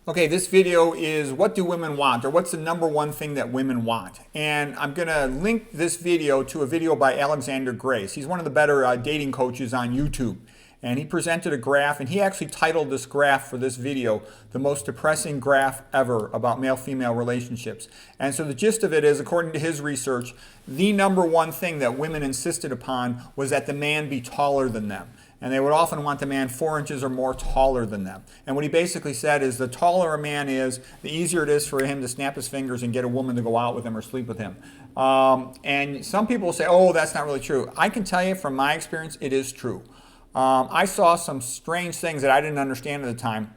Okay, this video is what do women want, or what's the number one thing that women want? And I'm going to link this video to a video by Alexander Grace. He's one of the better dating coaches on YouTube. And he presented a graph, and he actually titled this graph for this video, the most depressing graph ever about male-female relationships. And so the gist of it is, according to his research, the number one thing that women insisted upon was that the man be taller than them. And they would often want the man 4 inches or more taller than them. And what he basically said is the taller a man is, the easier it is for him to snap his fingers and get a woman to go out with him or sleep with him. And some people say, oh, that's not really true. I can tell you from my experience, it is true. I saw some strange things that I didn't understand at the time.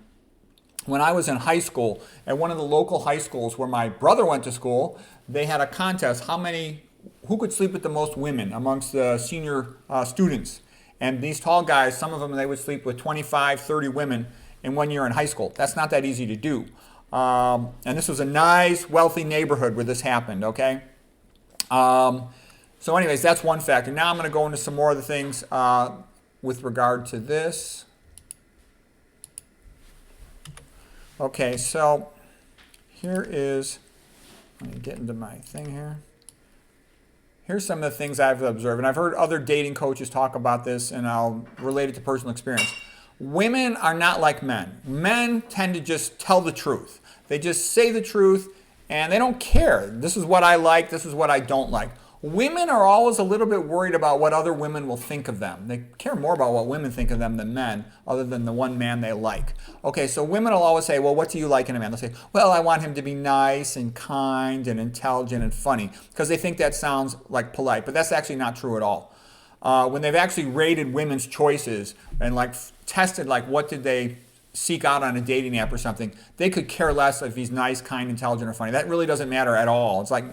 When I was in high school, at one of the local high schools where my brother went to school, they had a contest, who could sleep with the most women amongst the senior students. And these tall guys, some of them, they would sleep with 25, 30 women in 1 year in high school. That's not that easy to do. And this was a nice, wealthy neighborhood where this happened, okay? So anyways, that's one factor. Now I'm going to go into some more of the things with regard to this. Okay, so here is, let me get into my thing here. Here's some of the things I've observed, and I've heard other dating coaches talk about this, and I'll relate it to personal experience. Women are not like men. Men tend to just tell the truth. They just say the truth, and they don't care. This is what I like, this is what I don't like. Women are always a little bit worried about what other women will think of them. They care more about what women think of them than men, other than the one man they like. Okay, so women will always say, well, what do you like in a man? They'll say, well, I want him to be nice and kind and intelligent and funny, because they think that sounds like polite, but that's actually not true at all. When they've actually rated women's choices and tested what did they seek out on a dating app or something, they could care less if he's nice, kind, intelligent, or funny. That really doesn't matter at all. It's like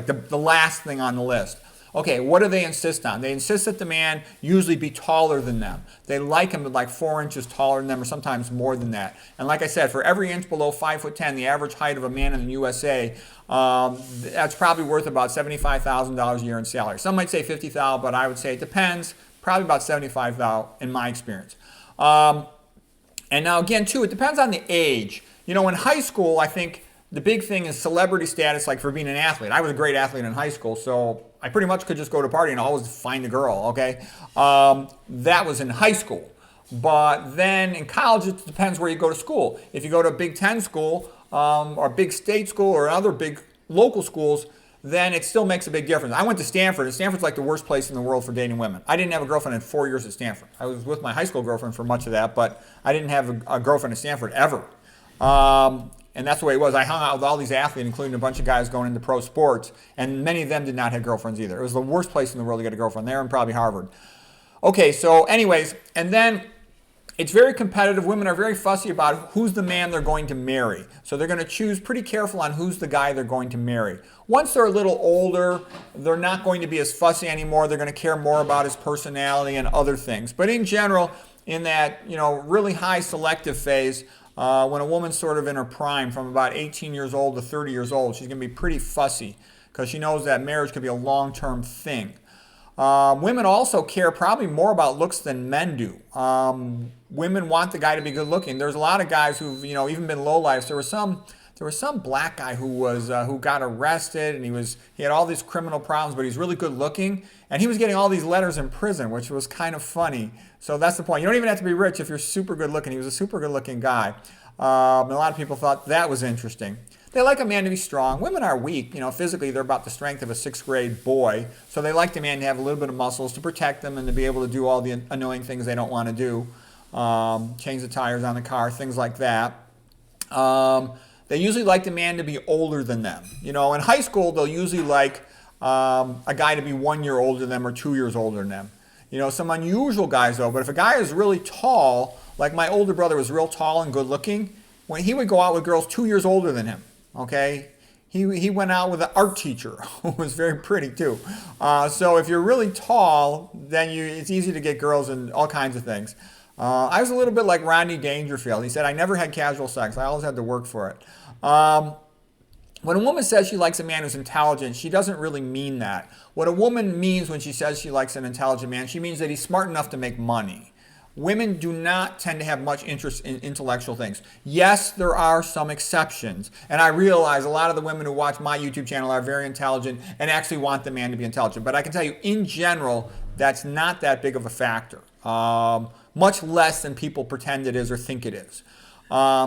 the last thing on the list. Okay, what do they insist on? They insist that the man usually be taller than them. They like him like 4 inches taller than them, or sometimes more than that. And like I said, for every inch below 5'10", the average height of a man in the USA, that's probably worth about $75,000 a year in salary. Some might say $50,000, but I would say it depends. Probably about $75,000 in my experience. And now again, too, it depends on the age. You know, in high school, I think the big thing is celebrity status, like for being an athlete. I was a great athlete in high school, so I pretty much could just go to a party and always find a girl, okay? That was in high school. But then in college, it depends where you go to school. If you go to a Big Ten school, or a big state school, or other big local schools, then it still makes a big difference. I went to Stanford, and Stanford's like the worst place in the world for dating women. I didn't have a girlfriend in 4 years at Stanford. I was with my high school girlfriend for much of that, but I didn't have a girlfriend at Stanford ever. And that's the way it was. I hung out with all these athletes, including a bunch of guys going into pro sports, and many of them did not have girlfriends either. It was the worst place in the world to get a girlfriend there, and probably Harvard. Okay, so anyways, and then it's very competitive. Women are very fussy about who's the man they're going to marry. So they're going to choose pretty careful on who's the guy they're going to marry. Once they're a little older, they're not going to be as fussy anymore. They're going to care more about his personality and other things. But in general, in that really high selective phase, when a woman's sort of in her prime, from about 18 years old to 30 years old, she's going to be pretty fussy because she knows that marriage could be a long-term thing. Women also care probably more about looks than men do. Women want the guy to be good-looking. There's a lot of guys who've even been lowlifes. There was some black guy who got arrested, and he had all these criminal problems, but he's really good-looking, and he was getting all these letters in prison, which was kind of funny. So that's the point. You don't even have to be rich if you're super good-looking. He was a super good-looking guy. And a lot of people thought that was interesting. They like a man to be strong. Women are weak. Physically, they're about the strength of a 6th grade boy. So they like the man to have a little bit of muscles to protect them and to be able to do all the annoying things they don't want to do. Change the tires on the car, things like that. They usually like the man to be older than them. In high school, they'll usually like a guy to be 1 year older than them or 2 years older than them. Some unusual guys though, but if a guy is really tall, like my older brother was real tall and good looking, when he would go out with girls 2 years older than him, okay? He went out with an art teacher who was very pretty too. So if you're really tall, then it's easy to get girls and all kinds of things. I was a little bit like Rodney Dangerfield. He said, I never had casual sex. I always had to work for it. When a woman says she likes a man who's intelligent, she doesn't really mean that. What a woman means when she says she likes an intelligent man, she means that he's smart enough to make money. women do not tend to have much interest in intellectual things. Yes, there are some exceptions. And I realize a lot of the women who watch my YouTube channel are very intelligent and actually want the man to be intelligent. But I can tell you, in general, that's not that big of a factor. Much less than people pretend it is or think it is.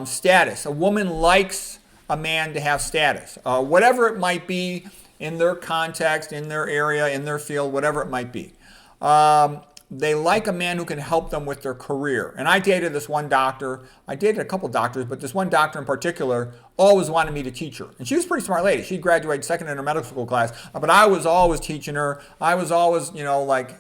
Status. A woman likes a man to have status. Whatever it might be in their context, in their area, in their field, whatever it might be. They like a man who can help them with their career. And I dated this one doctor. I dated a couple doctors, but this one doctor in particular always wanted me to teach her. And she was a pretty smart lady. She graduated second in her medical school class, but I was always teaching her. I was always, like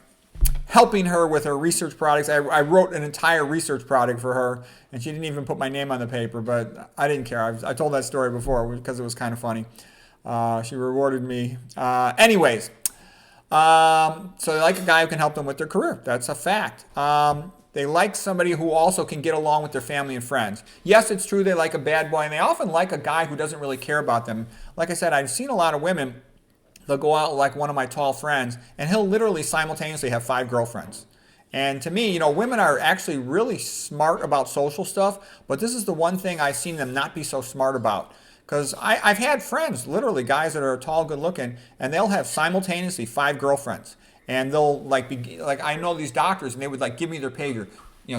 helping her with her research products. I wrote an entire research product for her, and she didn't even put my name on the paper, but I didn't care. I told that story before because it was kind of funny. She rewarded me. Anyways. So they like a guy who can help them with their career. That's a fact. They like somebody who also can get along with their family and friends. Yes, it's true they like a bad boy, and they often like a guy who doesn't really care about them. Like I said, I've seen a lot of women, they'll go out like one of my tall friends, and he'll literally simultaneously have 5 girlfriends. And to me, women are actually really smart about social stuff, but this is the one thing I've seen them not be so smart about. Because I've had friends, literally guys that are tall, good looking, and they'll have simultaneously 5 girlfriends. And they'll be I know these doctors, and they would give me their pager.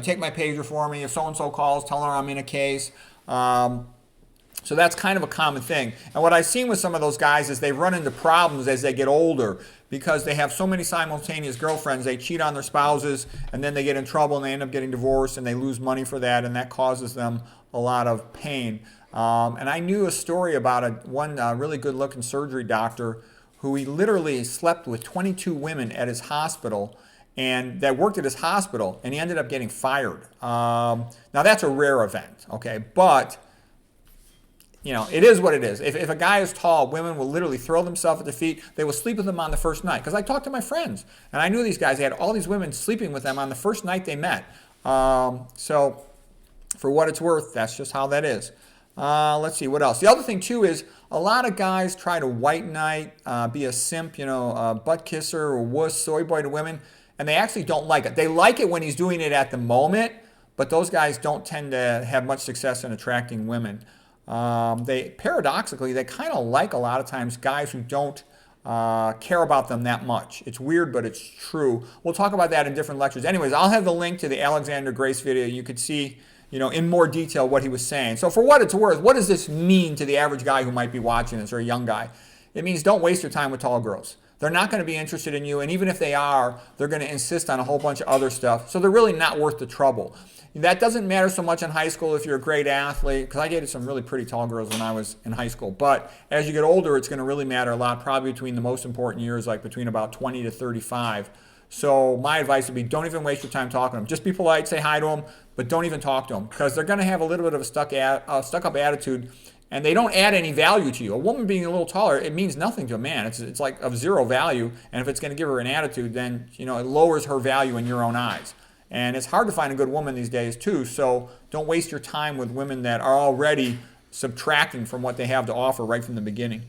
Take my pager for me. If so-and-so calls, tell her I'm in a case. So that's kind of a common thing. And what I've seen with some of those guys is they run into problems as they get older because they have so many simultaneous girlfriends. They cheat on their spouses, and then they get in trouble, and they end up getting divorced, and they lose money for that, and that causes them a lot of pain. And I knew a story about one really good-looking surgery doctor who he literally slept with 22 women at his hospital and that worked at his hospital, and he ended up getting fired. Now, that's a rare event, okay? But, it is what it is. If a guy is tall, women will literally throw themselves at their feet. They will sleep with him on the first night. Because I talked to my friends, and I knew these guys. They had all these women sleeping with them on the first night they met. So, for what it's worth, that's just how that is. Let's see, what else? The other thing, too, is a lot of guys try to white knight, be a simp, a butt kisser or wuss, soy boy to women, and they actually don't like it. They like it when he's doing it at the moment, but those guys don't tend to have much success in attracting women. Paradoxically, they kind of like a lot of times guys who don't care about them that much. It's weird, but it's true. We'll talk about that in different lectures. Anyways, I'll have the link to the Alexander Grace video. You could see in more detail what he was saying. So for what it's worth, what does this mean to the average guy who might be watching this, or a young guy? It means don't waste your time with tall girls. They're not going to be interested in you, and even if they are, they're going to insist on a whole bunch of other stuff, so they're really not worth the trouble. That doesn't matter so much in high school if you're a great athlete, because I dated some really pretty tall girls when I was in high school, but as you get older, it's going to really matter a lot, probably between the most important years, like between about 20 to 35. So my advice would be don't even waste your time talking to them. Just be polite, say hi to them, but don't even talk to them because they're going to have a little bit of a stuck-up attitude, and they don't add any value to you. A woman being a little taller, it means nothing to a man. It's like of zero value, and if it's going to give her an attitude, then it lowers her value in your own eyes. And it's hard to find a good woman these days too, so don't waste your time with women that are already subtracting from what they have to offer right from the beginning.